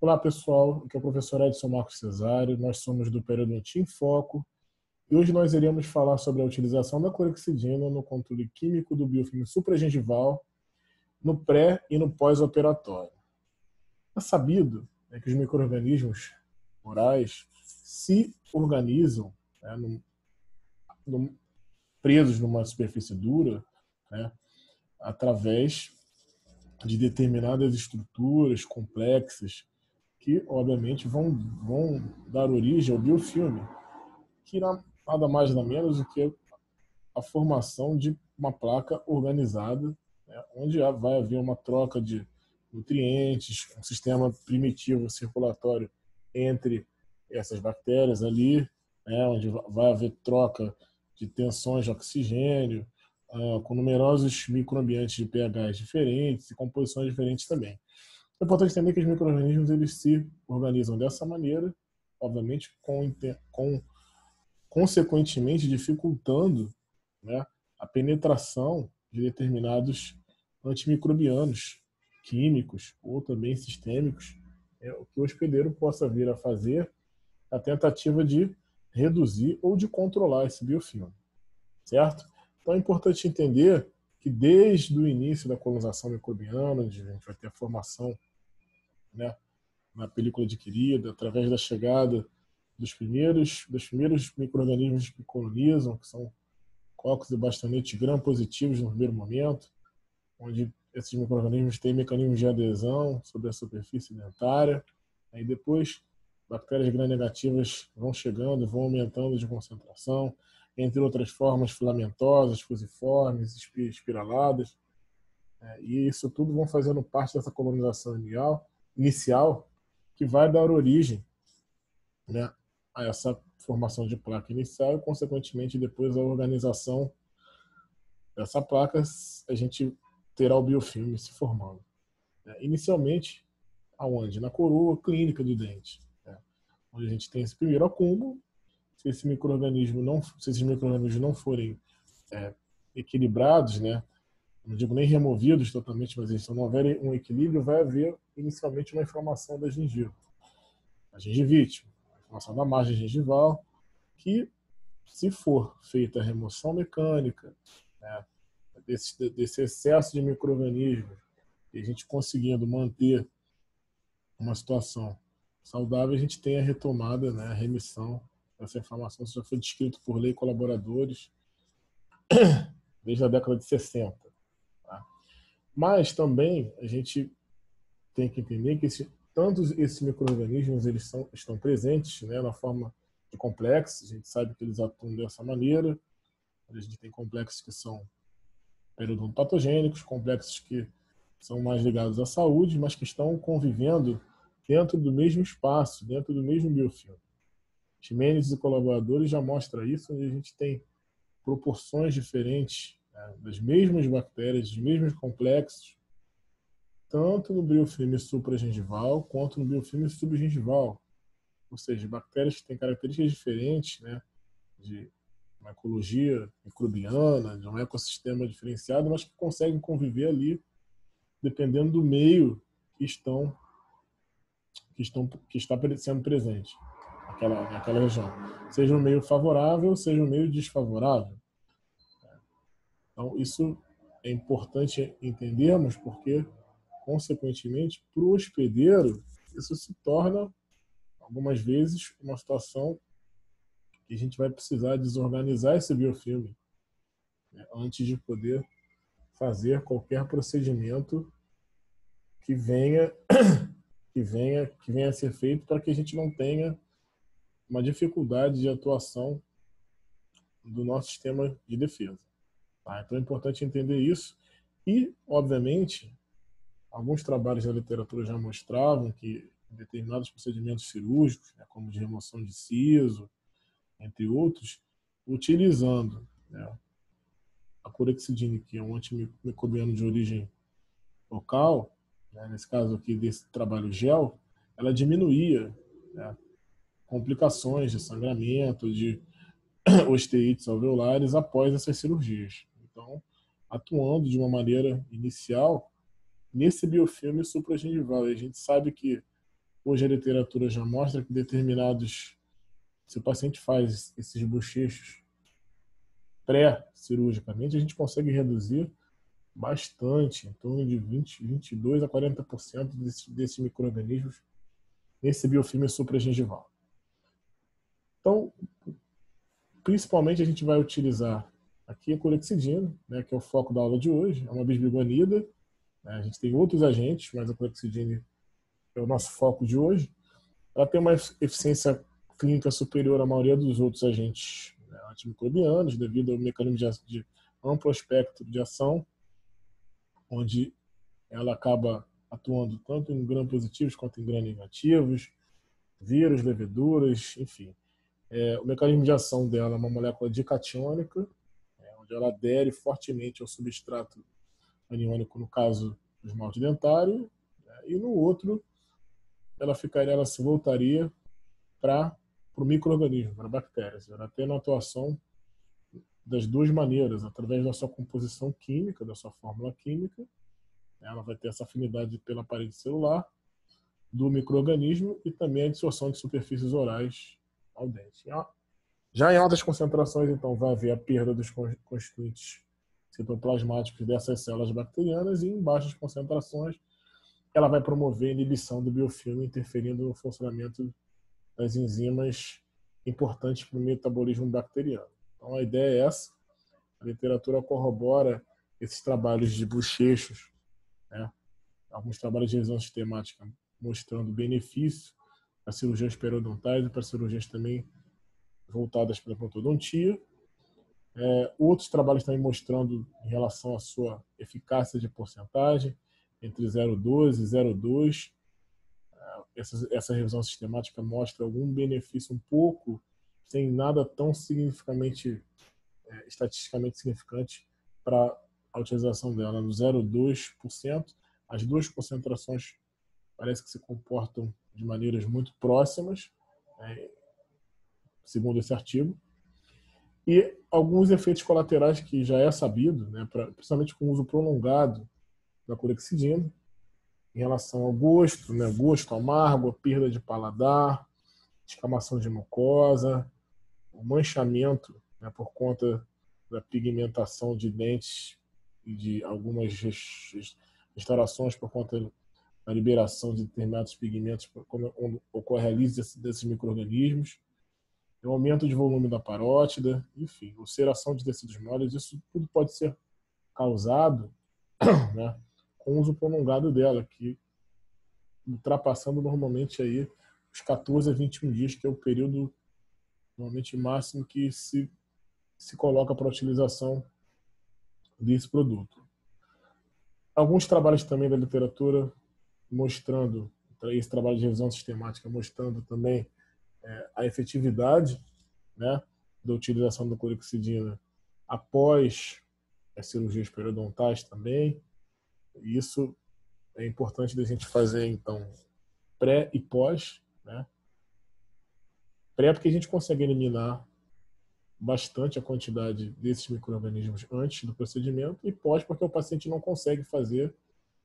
Olá, pessoal. Aqui é o professor Edson Marcos Cesário. Nós somos do período Team Foco e hoje nós iremos falar sobre a utilização da clorexidina no controle químico do biofilme supragengival no pré e no pós-operatório. É sabido, que os micro-organismos orais se organizam, presos numa superfície dura, né, através de determinadas estruturas complexas que, obviamente, vão dar origem ao biofilme, que nada mais nada menos do que a formação de uma placa organizada, né, onde vai haver uma troca de nutrientes, um sistema primitivo circulatório entre essas bactérias ali, né, onde vai haver troca de tensões de oxigênio, com numerosos microambientes de pHs diferentes e composições diferentes também. É importante entender que os micro-organismos eles se organizam dessa maneira, obviamente, consequentemente dificultando, né, a penetração de determinados antimicrobianos químicos ou também sistêmicos, o que o hospedeiro possa vir a fazer a tentativa de reduzir ou de controlar esse biofilme, certo? Então é importante entender que desde o início da colonização microbiana, onde a gente vai ter a formação, né, na película adquirida, através da chegada dos primeiros micro-organismos que colonizam, que são cocos e bastonetes gram-positivos no primeiro momento, onde esses micro-organismos têm mecanismos de adesão sobre a superfície dentária. Aí depois, bactérias gram-negativas vão chegando, vão aumentando de concentração, entre outras formas filamentosas, fusiformes, espiraladas. E isso tudo vão fazendo parte dessa colonização inicial que vai dar origem, né, a essa formação de placa inicial e, consequentemente, depois a organização dessa placa, a gente terá o biofilme se formando. Inicialmente, aonde? Na coroa clínica do dente, onde a gente tem esse primeiro acúmulo. Se esses micro-organismos não forem equilibrados, né, não digo nem removidos totalmente, mas se não houver um equilíbrio, vai haver inicialmente uma inflamação da gengiva, a gengivite, a inflamação da margem gengival, que, se for feita a remoção mecânica, né, desse excesso de micro-organismos, e a gente conseguindo manter uma situação saudável, a gente tem a retomada, né, a remissão dessa inflamação. Isso já foi descrito por lei colaboradores desde a década de 60. Tá? Mas também a gente tem que entender que tanto esses micro-organismos estão presentes, né, na forma de complexos. A gente sabe que eles atuam dessa maneira. A gente tem complexos que são periodontopatogênicos, complexos que são mais ligados à saúde, mas que estão convivendo dentro do mesmo espaço, dentro do mesmo biofilme. Ximenes e colaboradores já mostra isso, onde a gente tem proporções diferentes, né, das mesmas bactérias, dos mesmos complexos, tanto no biofilme supragengival quanto no biofilme subgengival. Ou seja, bactérias que têm características diferentes, né, de uma ecologia microbiana, de um ecossistema diferenciado, mas que conseguem conviver ali, dependendo do meio que está sendo presente naquela região. Seja um meio favorável, seja um meio desfavorável. Então, isso é importante entendermos, porque, consequentemente, para o hospedeiro, isso se torna, algumas vezes, uma situação que a gente vai precisar desorganizar esse biofilme, né, antes de poder fazer qualquer procedimento que venha a ser feito, para que a gente não tenha uma dificuldade de atuação do nosso sistema de defesa. Tá? Então é importante entender isso. E, obviamente, alguns trabalhos da literatura já mostravam que determinados procedimentos cirúrgicos, né, como de remoção de siso, entre outros, utilizando, né, a clorexidina, que é um antimicrobiano de origem local, né, nesse caso aqui desse trabalho gel, ela diminuía, né, complicações de sangramento, de osteites alveolares após essas cirurgias. Então, atuando de uma maneira inicial nesse biofilme supragengival. E a gente sabe que Hoje a literatura já mostra que se o paciente faz esses bochechos pré-cirurgicamente, a gente consegue reduzir bastante, em torno de 22 a 40% desses micro-organismos nesse biofilme supragengival. Então, principalmente a gente vai utilizar aqui a clorexidina, né, que é o foco da aula de hoje, é uma bisbiguanida, né, a gente tem outros agentes, mas a clorexidina é o nosso foco de hoje. Ela tem uma eficiência clínica superior à maioria dos outros agentes, né, antimicrobianos, devido ao mecanismo de amplo espectro de ação, onde ela acaba atuando tanto em gram-positivos quanto em gram-negativos, vírus, leveduras, enfim. O mecanismo de ação dela é uma molécula dicatiônica, onde ela adere fortemente ao substrato aniônico, no caso do esmalte dentário, né, e no outro ela se voltaria para o micro-organismo, para bactérias. Ela tem uma atuação das duas maneiras, através da sua composição química, da sua fórmula química. Ela vai ter essa afinidade pela parede celular do micro-organismo e também a absorção de superfícies orais ao dente. Já em altas concentrações, então, vai haver a perda dos constituintes citoplasmáticos dessas células bacterianas, e em baixas concentrações ela vai promover a inibição do biofilme, interferindo no funcionamento das enzimas importantes para o metabolismo bacteriano. Então a ideia é essa. A literatura corrobora esses trabalhos de bochechos, né? Alguns trabalhos de revisão sistemática mostrando benefício para cirurgias periodontais e para cirurgias também voltadas para a odontologia. Outros trabalhos também mostrando em relação à sua eficácia de porcentagem, entre 0,12 e 0,2. Essa revisão sistemática mostra algum benefício um pouco, sem nada tão estatisticamente significante para a utilização dela, no 0,2%. As duas concentrações parece que se comportam de maneiras muito próximas, segundo esse artigo. E alguns efeitos colaterais que já é sabido, né, principalmente com o uso prolongado da clorexidina, em relação ao gosto, né, gosto amargo, perda de paladar, descamação de mucosa, o manchamento, né, por conta da pigmentação de dentes e de algumas restaurações por conta da liberação de determinados pigmentos, quando ocorre a lise desses micro-organismos, o aumento de volume da parótida, enfim, ulceração de tecidos moles. Isso tudo pode ser causado, né, com o uso prolongado dela, que ultrapassando normalmente aí os 14 a 21 dias, que é o período normalmente máximo que se coloca para a utilização desse produto. Alguns trabalhos também da literatura mostrando, esse trabalho de revisão sistemática mostrando também a efetividade, né, da utilização da clorexidina após as cirurgias periodontais também. Isso é importante da gente fazer, então, pré e pós, né? Pré porque a gente consegue eliminar bastante a quantidade desses micro-organismos antes do procedimento, e pós porque o paciente não consegue fazer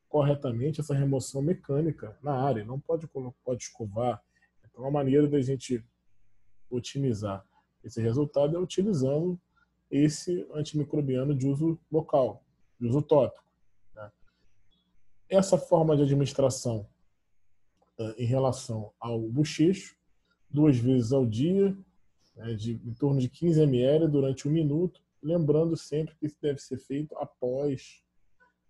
corretamente essa remoção mecânica na área, não pode escovar. Então a maneira da gente otimizar esse resultado é utilizando esse antimicrobiano de uso local, de uso tópico, né? Essa forma de administração em relação ao bochecho, 2 vezes ao dia, né, em torno de 15 ml durante 1 minuto, lembrando sempre que isso deve ser feito após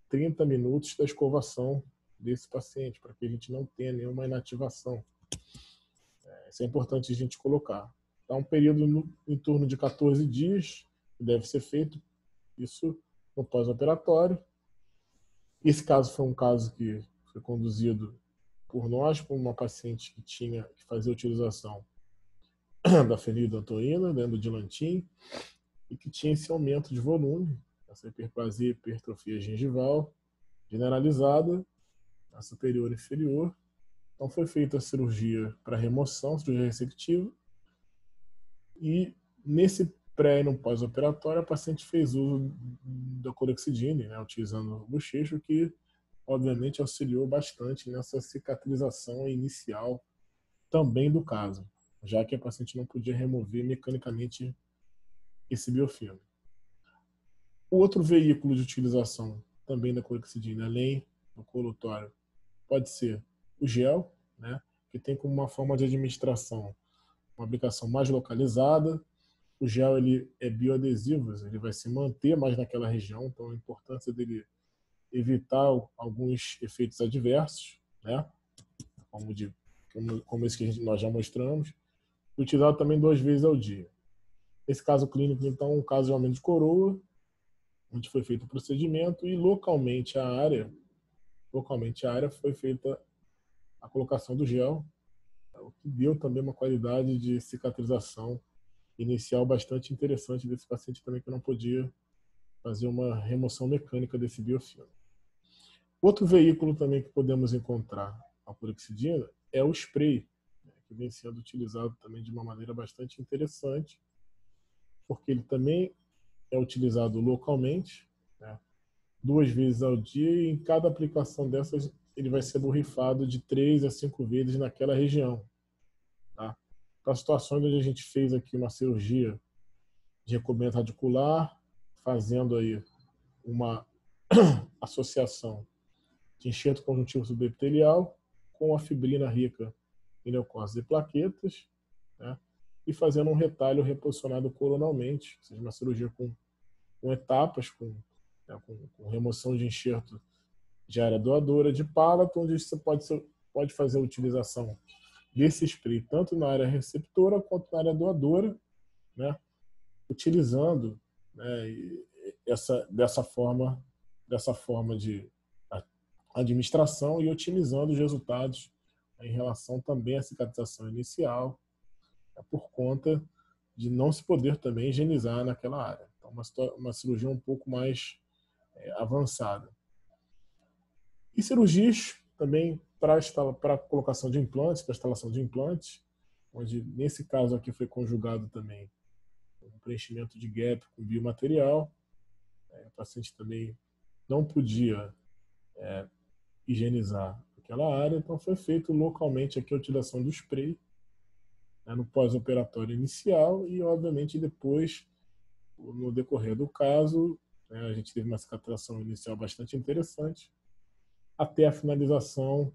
30 minutos da escovação desse paciente, para que a gente não tenha nenhuma inativação. Isso é importante a gente colocar. Então, um período em torno de 14 dias deve ser feito isso no pós-operatório. Esse caso foi um caso que foi conduzido por nós, por uma paciente que fazia utilização da fenidantoína, né, do Dilantin, e que tinha esse aumento de volume, essa hiperplasia, hipertrofia gengival generalizada, a superior e inferior. Então foi feita a cirurgia para remoção, cirurgia resectiva, e nesse pré e no pós-operatório a paciente fez uso da clorexidina, né, utilizando o bochecho, que obviamente auxiliou bastante nessa cicatrização inicial também do caso, já que a paciente não podia remover mecanicamente esse biofilme. O outro veículo de utilização também da clorexidina, além do colutório, pode ser o gel, né, que tem como uma forma de administração uma aplicação mais localizada. O gel ele é bioadesivo, ele vai se manter mais naquela região, então a importância dele evitar alguns efeitos adversos, né, como esse que nós já mostramos. Utilizado também 2 vezes ao dia. Esse caso clínico, então, um caso de aumento de coroa, onde foi feito o procedimento e localmente a área foi feita a colocação do gel, o que deu também uma qualidade de cicatrização inicial bastante interessante desse paciente também, que não podia fazer uma remoção mecânica desse biofilme. Outro veículo também que podemos encontrar a clorexidina é o spray, né, que vem sendo utilizado também de uma maneira bastante interessante, porque ele também é utilizado localmente, né, 2 vezes ao dia, e em cada aplicação dessas ele vai ser borrifado de 3 a 5 vezes naquela região. Tá? Para situações onde a gente fez aqui uma cirurgia de recobrimento radicular, fazendo aí uma associação de enxerto conjuntivo subepitelial com a fibrina rica em leucócitos e plaquetas, né? E fazendo um retalho reposicionado coronalmente, ou seja, uma cirurgia com etapas, né, com remoção de enxerto de área doadora de palato, onde você pode fazer a utilização desse spray tanto na área receptora quanto na área doadora, né, utilizando, né, dessa forma de administração e otimizando os resultados em relação também à cicatrização inicial, por conta de não se poder também higienizar naquela área. Então, uma cirurgia um pouco mais avançada. E cirurgias também para a colocação de implantes, para a instalação de implantes, onde nesse caso aqui foi conjugado também um preenchimento de gap com biomaterial. O paciente também não podia higienizar aquela área, então foi feito localmente aqui a utilização do spray, né, no pós-operatório inicial e, obviamente, depois, no decorrer do caso, né, a gente teve uma cicatrização inicial bastante interessante até a finalização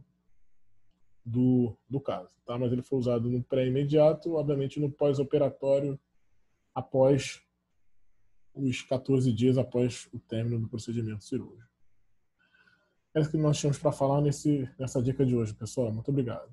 do caso. Tá? Mas ele foi usado no pré-imediato, obviamente no pós-operatório, após os 14 dias após o término do procedimento cirúrgico. É isso que nós tínhamos para falar nessa dica de hoje, pessoal. Muito obrigado.